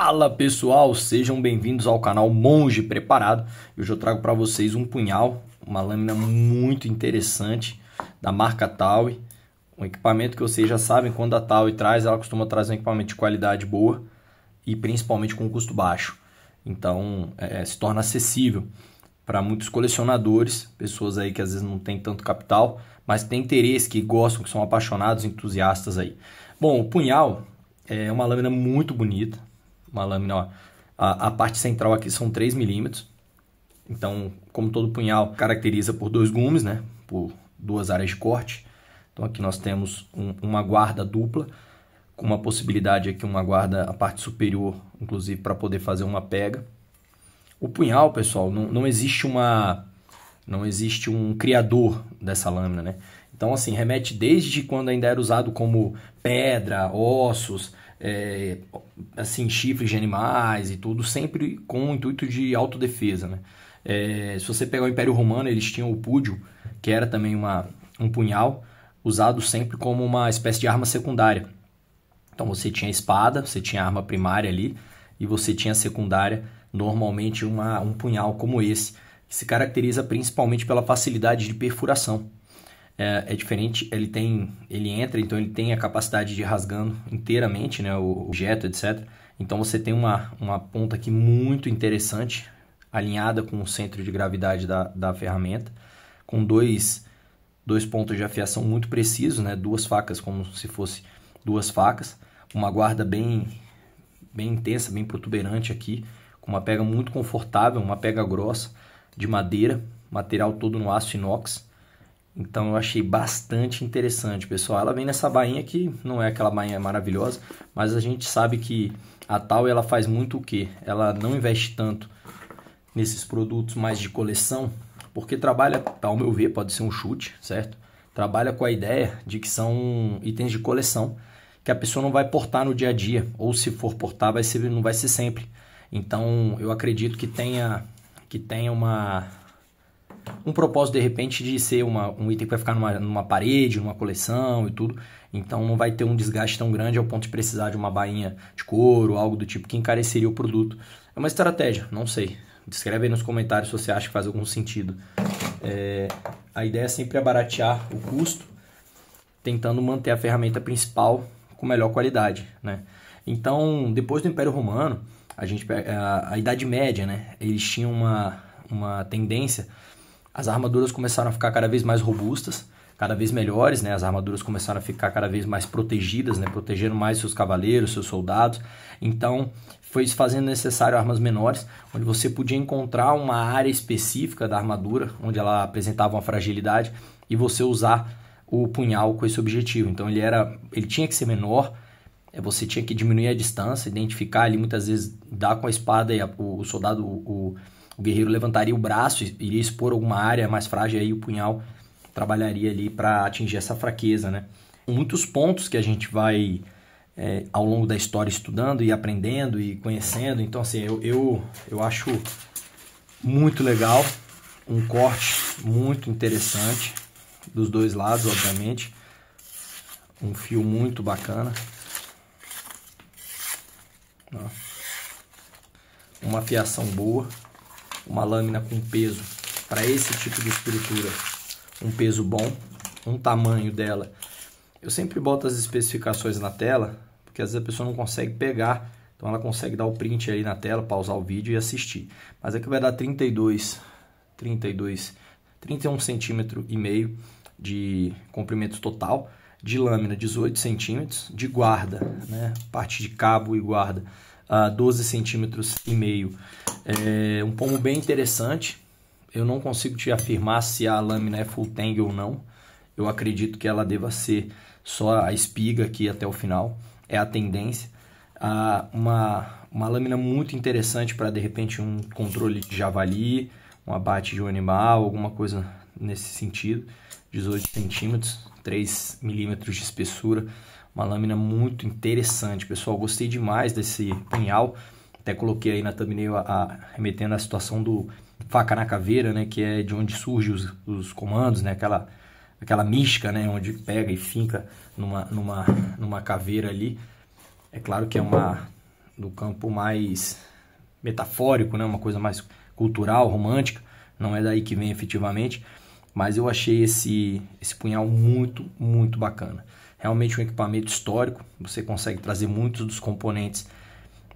Fala pessoal, sejam bem-vindos ao canal Monge Preparado. Hoje eu trago para vocês um punhal, uma lâmina muito interessante da marca Taui. Um equipamento que vocês já sabem, quando a Taui traz, ela costuma trazer um equipamento de qualidade boa e principalmente com custo baixo. Então se torna acessível para muitos colecionadores, pessoas aí que às vezes não tem tanto capital, mas tem interesse, que gostam, que são apaixonados, entusiastas aí. Bom, o punhal é uma lâmina muito bonita. Uma lâmina, ó, a parte central aqui são 3 milímetros. Então, como todo punhal, caracteriza por 2 gumes, né? Por 2 áreas de corte. Então aqui nós temos uma guarda dupla, com uma possibilidade aqui, uma guarda, a parte superior, inclusive, para poder fazer uma pega. O punhal, pessoal, não existe um criador dessa lâmina, né? Então, assim, remete desde quando ainda era usado como pedra, ossos, assim, chifres de animais e tudo, sempre com o intuito de autodefesa, né? Se você pegar o Império Romano, eles tinham o púdio, que era também um punhal, usado sempre como uma espécie de arma secundária. Então você tinha a espada, você tinha a arma primária ali, e você tinha a secundária, normalmente um punhal como esse, que se caracteriza principalmente pela facilidade de perfuração. É diferente, ele entra, então ele tem a capacidade de ir rasgando inteiramente, né, o objeto, etc. Então você tem uma ponta aqui muito interessante, alinhada com o centro de gravidade da ferramenta, com dois pontos de afiação muito precisos, né, 2 facas como se fosse 2 facas, uma guarda bem intensa, bem protuberante aqui, com uma pega muito confortável, uma pega grossa, de madeira, material todo no aço inox. Então eu achei bastante interessante, pessoal. Ela vem nessa bainha que não é aquela bainha maravilhosa, mas a gente sabe que a Taui ela faz muito o quê? Ela não investe tanto nesses produtos mais de coleção, porque trabalha, ao meu ver, pode ser um chute, certo? Trabalha com a ideia de que são itens de coleção, que a pessoa não vai portar no dia a dia, ou se for portar, não vai ser sempre. Então eu acredito que tenha um propósito de repente de ser um item que vai ficar numa parede, numa coleção e tudo. Então não vai ter um desgaste tão grande ao ponto de precisar de uma bainha de couro, algo do tipo que encareceria o produto. É uma estratégia, não sei. Escreve aí nos comentários se você acha que faz algum sentido. A ideia é sempre baratear o custo, tentando manter a ferramenta principal com melhor qualidade, né? Então, depois do Império Romano, a Idade Média, né? Eles tinham uma tendência. As armaduras começaram a ficar cada vez mais robustas, cada vez melhores, né? As armaduras começaram a ficar cada vez mais protegidas, né? Protegendo mais seus cavaleiros, seus soldados. Então, foi se fazendo necessário armas menores, onde você podia encontrar uma área específica da armadura, onde ela apresentava uma fragilidade, e você usar o punhal com esse objetivo. Então, ele tinha que ser menor, você tinha que diminuir a distância, identificar ali, muitas vezes, dar com a espada e o soldado, o guerreiro levantaria o braço, iria expor alguma área mais frágil, aí o punhal trabalharia ali para atingir essa fraqueza, né? Muitos pontos que a gente vai, ao longo da história, estudando e aprendendo e conhecendo. Então, assim, eu acho muito legal, um corte muito interessante, dos 2 lados, obviamente. Um fio muito bacana. Ó. Uma afiação boa. Uma lâmina com peso para esse tipo de estrutura, um peso bom, um tamanho dela. Eu sempre boto as especificações na tela, porque às vezes a pessoa não consegue pegar, então ela consegue dar o print aí na tela, pausar o vídeo e assistir. Mas aqui vai dar 31 centímetros e meio de comprimento total, de lâmina 18 centímetros, de guarda, né, parte de cabo e guarda, 12 centímetros e meio. Um pomo bem interessante. Eu não consigo te afirmar se a lâmina é full tang ou não. Eu acredito que ela deva ser só a espiga aqui até o final. É a tendência. Uma lâmina muito interessante para, de repente, um controle de javali, um abate de um animal, alguma coisa nesse sentido. 18 centímetros, 3 milímetros de espessura. Uma lâmina muito interessante, pessoal. Gostei demais desse punhal. Até coloquei aí na thumbnail remetendo à situação do faca na caveira, né? Que é de onde surgem os comandos, né? Aquela mística, né? Onde pega e finca numa caveira ali. É claro que é do campo mais metafórico, né? Uma coisa mais cultural, romântica, não é daí que vem efetivamente, mas eu achei esse punhal muito, muito bacana. Realmente um equipamento histórico, você consegue trazer muitos dos componentes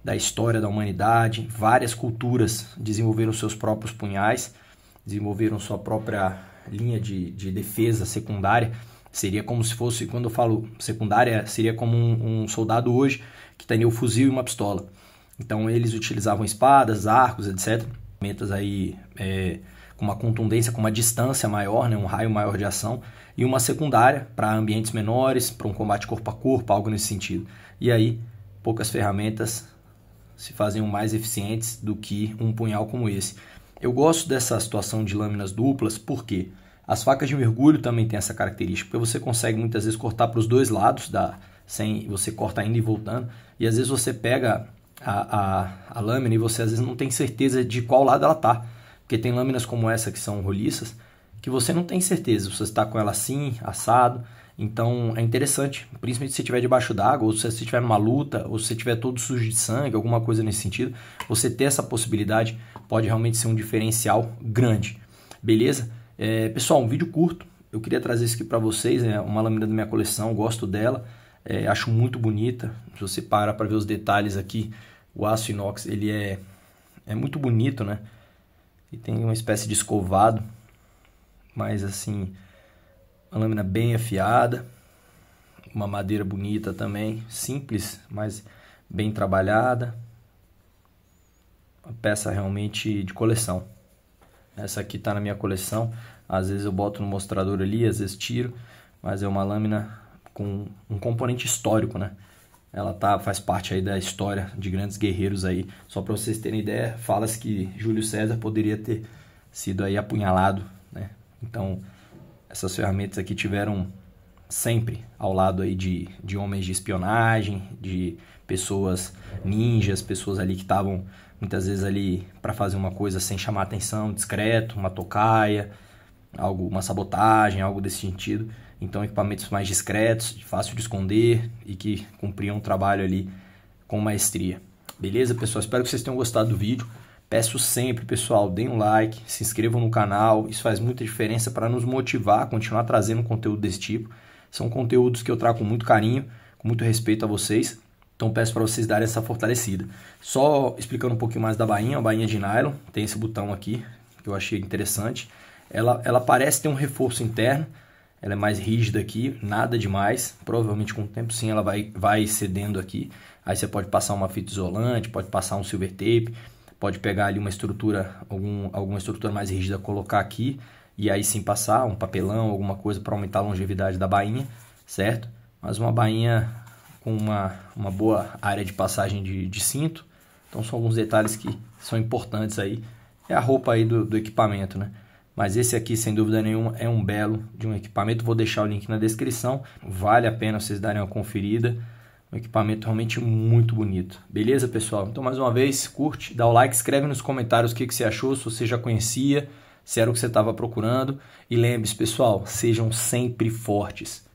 da história da humanidade, várias culturas desenvolveram seus próprios punhais, desenvolveram sua própria linha de defesa secundária. Seria como se fosse, quando eu falo secundária, seria como um soldado hoje que tem o fuzil e uma pistola. Então eles utilizavam espadas, arcos, etc. Ferramentas aí com uma contundência, com uma distância maior, né, um raio maior de ação, e uma secundária para ambientes menores, para um combate corpo a corpo, algo nesse sentido. E aí, poucas ferramentas se faziam mais eficientes do que um punhal como esse. Eu gosto dessa situação de lâminas duplas, porque as facas de mergulho também têm essa característica, porque você consegue muitas vezes cortar para os dois lados, sem você corta indo e voltando, e às vezes você pega a lâmina e você às vezes não tem certeza de qual lado ela está, porque tem lâminas como essa que são roliças, que você não tem certeza, você está com ela assim, assado. Então é interessante, principalmente se você estiver debaixo d'água, ou se você estiver numa luta, ou se você estiver todo sujo de sangue, alguma coisa nesse sentido, você ter essa possibilidade pode realmente ser um diferencial grande. Beleza? Pessoal, um vídeo curto, eu queria trazer isso aqui para vocês, é uma lâmina da minha coleção, gosto dela, acho muito bonita. Se você parar para ver os detalhes aqui, o aço inox ele é muito bonito, né? E tem uma espécie de escovado, mas assim, uma lâmina bem afiada, uma madeira bonita também, simples, mas bem trabalhada. Uma peça realmente de coleção. Essa aqui está na minha coleção, às vezes eu boto no mostrador ali, às vezes tiro, mas é uma lâmina com um componente histórico, né? Ela faz parte aí da história de grandes guerreiros aí. Só para vocês terem ideia, fala-se que Júlio César poderia ter sido aí apunhalado, né? Então, essas ferramentas aqui tiveram sempre ao lado aí de homens de espionagem, de pessoas ninjas, pessoas ali que estavam muitas vezes ali para fazer uma coisa sem chamar atenção, discreto, uma tocaia, uma sabotagem, algo desse sentido. Então, equipamentos mais discretos, fácil de esconder e que cumpriam um trabalho ali com maestria. Beleza, pessoal? Espero que vocês tenham gostado do vídeo. Peço sempre, pessoal, deem um like, se inscrevam no canal. Isso faz muita diferença para nos motivar a continuar trazendo conteúdo desse tipo. São conteúdos que eu trago com muito carinho, com muito respeito a vocês. Então, peço para vocês darem essa fortalecida. Só explicando um pouquinho mais da bainha, a bainha de nylon. Tem esse botão aqui, que eu achei interessante. Ela parece ter um reforço interno. Ela é mais rígida aqui, nada demais. Provavelmente com o tempo sim ela vai cedendo aqui. Aí você pode passar uma fita isolante, pode passar um silver tape, pode pegar ali uma estrutura, alguma estrutura mais rígida, colocar aqui e aí sim passar um papelão, alguma coisa para aumentar a longevidade da bainha, certo? Mas uma bainha com uma boa área de passagem de cinto. Então são alguns detalhes que são importantes aí. É a roupa aí do equipamento, né? Mas esse aqui, sem dúvida nenhuma, é um belo de um equipamento. Vou deixar o link na descrição. Vale a pena vocês darem uma conferida. Um equipamento realmente muito bonito. Beleza, pessoal? Então, mais uma vez, curte, dá o like, escreve nos comentários o que você achou, se você já conhecia, se era o que você estava procurando. E lembre-se, pessoal, sejam sempre fortes.